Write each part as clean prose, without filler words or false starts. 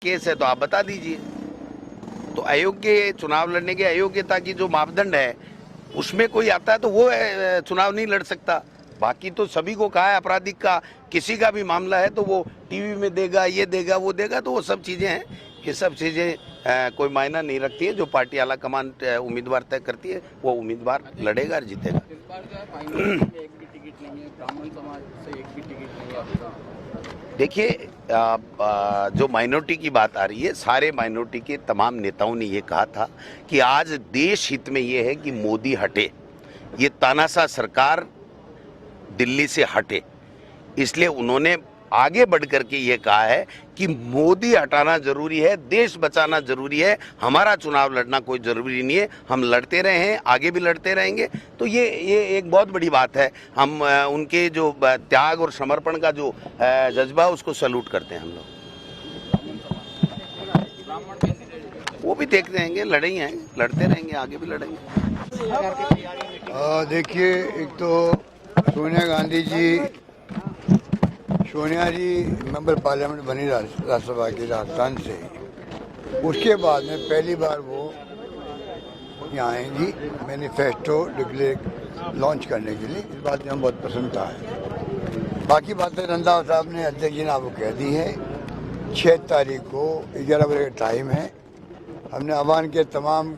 Case है तो आप बता दीजिए। तो अयोग्य चुनाव लड़ने के अयोग्यता की जो मापदंड है उसमें कोई आता है तो वो चुनाव नहीं लड़ सकता। बाकी तो सभी को कहा है आपराधिक का किसी का भी मामला है तो वो टीवी में देगा, ये देगा, वो देगा, तो वो सब चीजें हैं। ये सब चीजें कोई मायना नहीं रखती है। जो पार्टी आला कमान उम्मीदवार तय करती है वो उम्मीदवार लड़ेगा और जीतेगा। इस बार जो है माइनॉरिटी में एक भी टिकट नहीं है, ब्राह्मण समाज से एक भी टिकट नहीं है आपका। देखिए, जो माइनॉरिटी की बात आ रही है, सारे माइनॉरिटी के तमाम नेताओं ने ये कहा था कि आज देश हित में ये है कि मोदी हटे, ये तानाशाह सरकार दिल्ली से हटे। इसलिए उन्होंने आगे बढ़ करके ये कहा है कि मोदी हटाना जरूरी है, देश बचाना जरूरी है, हमारा चुनाव लड़ना कोई जरूरी नहीं है। हम लड़ते रहे हैं, आगे भी लड़ते रहेंगे। तो ये एक बहुत बड़ी बात है। हम उनके जो त्याग और समर्पण का जो जज्बा उसको सैल्यूट करते हैं हम लोग। वो भी देखते रहेंगे, लड़े ही हैं, लड़ते रहेंगे, आगे भी लड़ेंगे। देखिए, एक तो सोनिया जी मेंबर पार्लियामेंट बनी राज्यसभा की राजस्थान से। उसके बाद में पहली बार वो यहाँ आएंगी मैनिफेस्टो डिक्लेयर लॉन्च करने के लिए। इस बात में हम बहुत पसंद था। बाकी बातें रंधावा साहब ने, अध्यक्ष जी ने आपको कह दी है। 6 तारीख को 11 बजे का टाइम है। हमने आह्वान के तमाम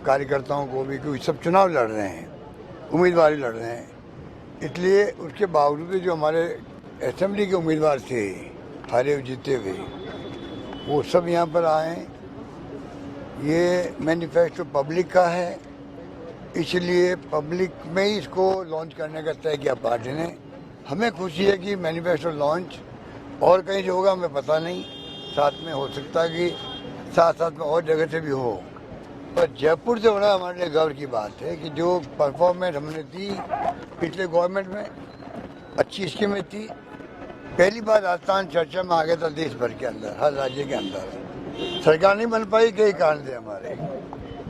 कार्यकर्ताओं को भी, क्योंकि सब चुनाव लड़ रहे हैं, उम्मीदवार लड़ रहे हैं, इसलिए उसके बावजूद भी जो हमारे असेंबली के उम्मीदवार थे हारे हुए जीते हुए, वो सब यहाँ पर आए। ये मैनिफेस्टो पब्लिक का है, इसलिए पब्लिक में ही इसको लॉन्च करने का तय किया पार्टी ने। हमें खुशी है कि मैनिफेस्टो लॉन्च और कहीं जो होगा हमें पता नहीं, साथ में हो सकता है कि साथ साथ में और जगह से भी हो, पर जयपुर से होना हमारे लिए गर्व की बात है कि जो परफॉर्मेंस हमने दी पिछले गवर्नमेंट में, अच्छी स्कीमें थी। पहली बार राजस्थान चर्चा में आ गया था देश भर के अंदर, हर राज्य के अंदर। सरकार नहीं बन पाई, कई कारण थे हमारे,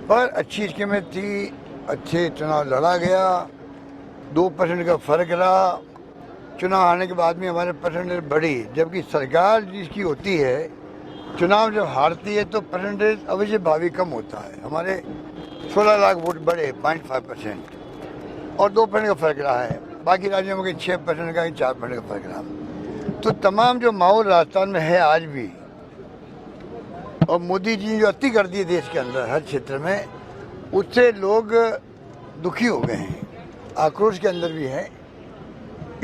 पर अच्छी स्कीमें थी, अच्छे चुनाव लड़ा गया। 2% का फर्क रहा। चुनाव आने के बाद भी हमारे परसेंटेज बढ़ी, जबकि सरकार जिसकी होती है, चुनाव जब हारती है तो परसेंटेज अवश्य भावी कम होता है। हमारे 16 लाख वोट बढ़े 0.5% और 2% का फर्क रहा है। बाकी राज्यों में 6% का, 4% का फर्क रहा। तो तमाम जो माहौल राजस्थान में है आज भी, और मोदी जी ने जो अति कर दी है देश के अंदर हर क्षेत्र में, उससे लोग दुखी हो गए हैं, आक्रोश के अंदर भी है।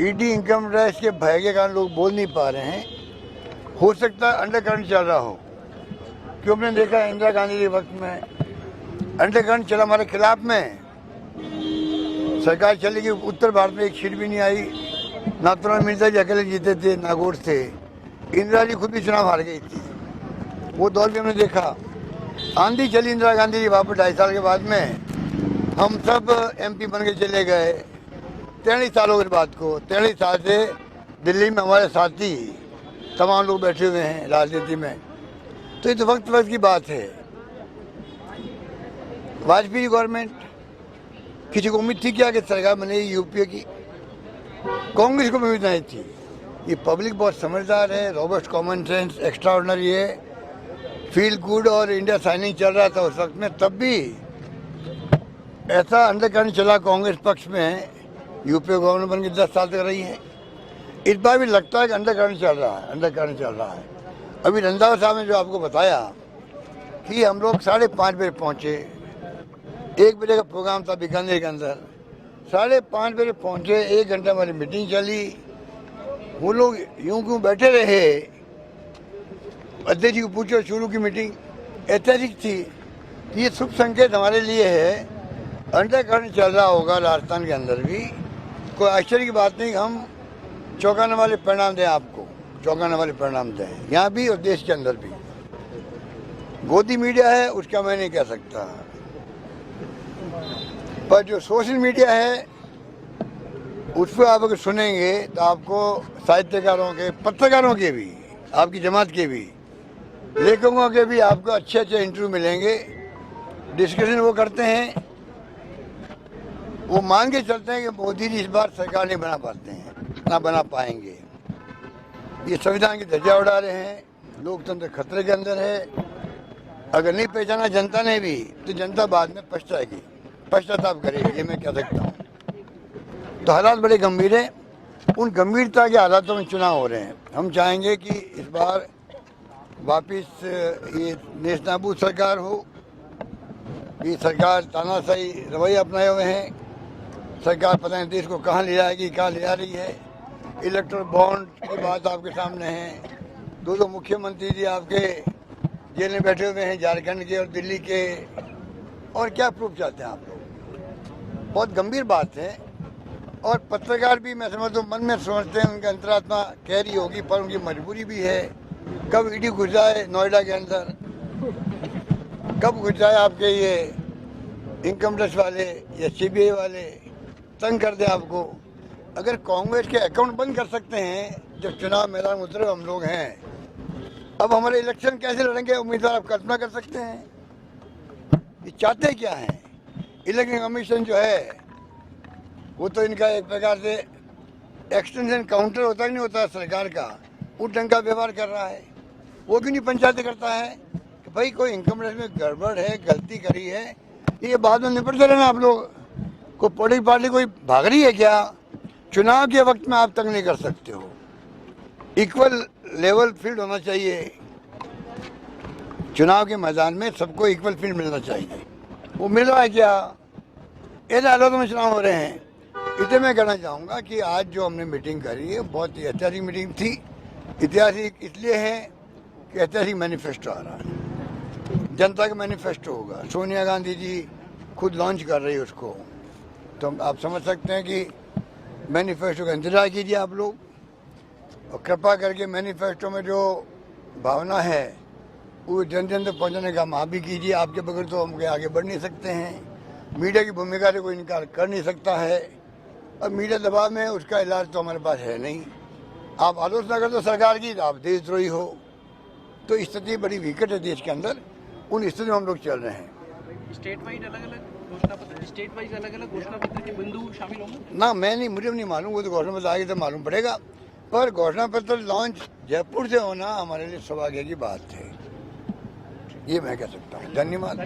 ईडी इनकम टैक्स के भय के कारण लोग बोल नहीं पा रहे हैं। हो सकता है अंडरकरंट चल रहा हो, क्योंकि हमने देखा इंदिरा गांधी के वक्त में अंडरकरंट चला हमारे खिलाफ में। सरकार चली गई, उत्तर भारत में एक सीट भी नहीं आई। नाथुराम मिर्जा जी अकेले जीते थे, नागौर थे। इंदिरा जी खुद भी चुनाव हार गई थी, वो दौर भी हमने देखा। आंधी चली इंदिरा गांधी जी वापस 2.5 साल के बाद में, हम सब MP बन के चले गए। 43 सालों के बाद को, 43 साल से दिल्ली में हमारे साथी तमाम लोग बैठे हुए हैं राजनीति में। तो ये तो वक्त की बात है। वाजपेयी गवर्नमेंट, किसी को उम्मीद थी क्या कि सरकार बनेगी यूपीए की? कांग्रेस को भी उम्मीद नहीं थी। ये पब्लिक बहुत समझदार है, robust common sense extra ordinary है, फील गुड। और इंडिया साइनिंग चल रहा था उस वक्त में, तब भी ऐसा अंडरकरंट चला कांग्रेस पक्ष में। यूपीए गवर्नर बन के 10 साल तक रही है। इस बार भी लगता है कि अंडरकरंट चल रहा है। अभी रंधावा साहब ने जो आपको बताया कि हम लोग 5:30 बजे पहुँचे, 1 बजे का प्रोग्राम था बीकानेर के अंदर, 5:30 बजे पहुँचे, 1 घंटा हमारी मीटिंग चली। वो लोग यूं क्यों बैठे रहे? अध्यक्ष जी को पूछो, शुरू की मीटिंग ऐतिहासिक थी। ये शुभ संकेत हमारे लिए है। अंडरकरंट चल रहा होगा राजस्थान के अंदर भी, कोई आश्चर्य की बात नहीं। हम चौंकाने वाले परिणाम दें आपको, चौंकाने वाले परिणाम दें यहाँ भी और देश के अंदर भी। गोदी मीडिया है उसका मैं नहीं कह सकता, पर जो सोशल मीडिया है उस पर आप अगर सुनेंगे तो आपको साहित्यकारों के, पत्रकारों के भी, आपकी जमात के भी, लेखकों के भी आपको अच्छे इंटरव्यू मिलेंगे। डिस्कशन वो करते हैं, वो मान के चलते हैं कि मोदी जी इस बार सरकार नहीं बना पाते हैं, ना बना पाएंगे। ये संविधान की ध्वजा उड़ा रहे हैं, लोकतंत्र खतरे के अंदर है। अगर नहीं पहचाना जनता ने भी तो जनता बाद में पछताएगी, पश्चाताप करेगी, ये मैं कह सकता हूँ। तो हालात बड़े गंभीर हैं। उन गंभीरता के हालातों में चुनाव हो रहे हैं। हम चाहेंगे कि इस बार वापिस ये नेस्तनाबूद सरकार हो। ये सरकार तानाशाही रवैया अपनाए हुए हैं। सरकार पता नहीं देश को कहाँ ले जाएगी, कहाँ ले जा रही है। इलेक्ट्रल बॉन्ड की बात आपके सामने है। दो मुख्यमंत्री जी आपके जेल में बैठे हुए हैं, झारखंड के और दिल्ली के। और क्या प्रूफ चाहते हैं आप लोग? बहुत गंभीर बात है। और पत्रकार भी मैं समझता हूँ मन में सोचते हैं, उनकी अंतरात्मा कह रही होगी, पर उनकी मजबूरी भी है। कब ईडी घुस जाए नोएडा के अंदर, कब घुस जाए आपके ये इनकम टैक्स वाले या सीबीआई वाले, तंग कर दे आपको। अगर कांग्रेस के अकाउंट बंद कर सकते हैं जब चुनाव मैदान में उतरे हम लोग हैं, अब हमारे इलेक्शन कैसे लड़ेंगे उम्मीदवार आप कल्पना कर सकते हैं। ये चाहते क्या हैं? इलेक्शन कमीशन जो है वो तो इनका एक प्रकार से एक्सटेंशन काउंटर होता नहीं होता सरकार का, उस ढंग का व्यवहार कर रहा है। वो क्यों नहीं पंचायत करता है कि भाई कोई इनकम टैक्स में गड़बड़ है, गलती करी है, ये बाद में निपटते रहना। आप लोग को पॉलिटिकल पार्टी कोई भाग रही है क्या? चुनाव के वक्त में आप तंग नहीं कर सकते हो। इक्वल लेवल फील्ड होना चाहिए। चुनाव के मैदान में सबको इक्वल फील्ड मिलना चाहिए। वो मिल रहा है क्या? ऐसे हालातों में चुनाव हो रहे हैं। इसे मैं कहना चाहूँगा कि आज जो हमने मीटिंग करी है बहुत ही ऐतिहासिक मीटिंग थी। ऐतिहासिक इसलिए है कि ऐतिहासिक मैनिफेस्टो आ रहा है, जनता का मैनिफेस्टो होगा। सोनिया गांधी जी खुद लॉन्च कर रही है उसको। तो आप समझ सकते हैं कि मैनिफेस्टो का इंतजार कीजिए आप लोग, और कृपा करके मैनिफेस्टो में जो भावना है वो जन जन तक पहुँचाने का काम आप भी कीजिए। आपके बगैर तो हम आगे बढ़ नहीं सकते हैं। मीडिया की भूमिका से कोई इनकार कर नहीं सकता है, और मीडिया दबाव में उसका इलाज तो हमारे पास है नहीं। आप आलोचना कर दो सरकार की, आप देशद्रोही हो। तो स्थिति बड़ी विकट है देश के अंदर। उन स्थिति में हम लोग चल रहे हैं। स्टेट वाइज अलग अलग घोषणा पत्र के बिंदु शामिल होंगे ना, मैं नहीं, मुझे नहीं मालूम। वो तो घोषणा पत्र आगे तो मालूम पड़ेगा। पर घोषणा पत्र लॉन्च जयपुर से होना हमारे लिए सौभाग्य की बात है, ये मैं कह सकता हूँ। धन्यवाद।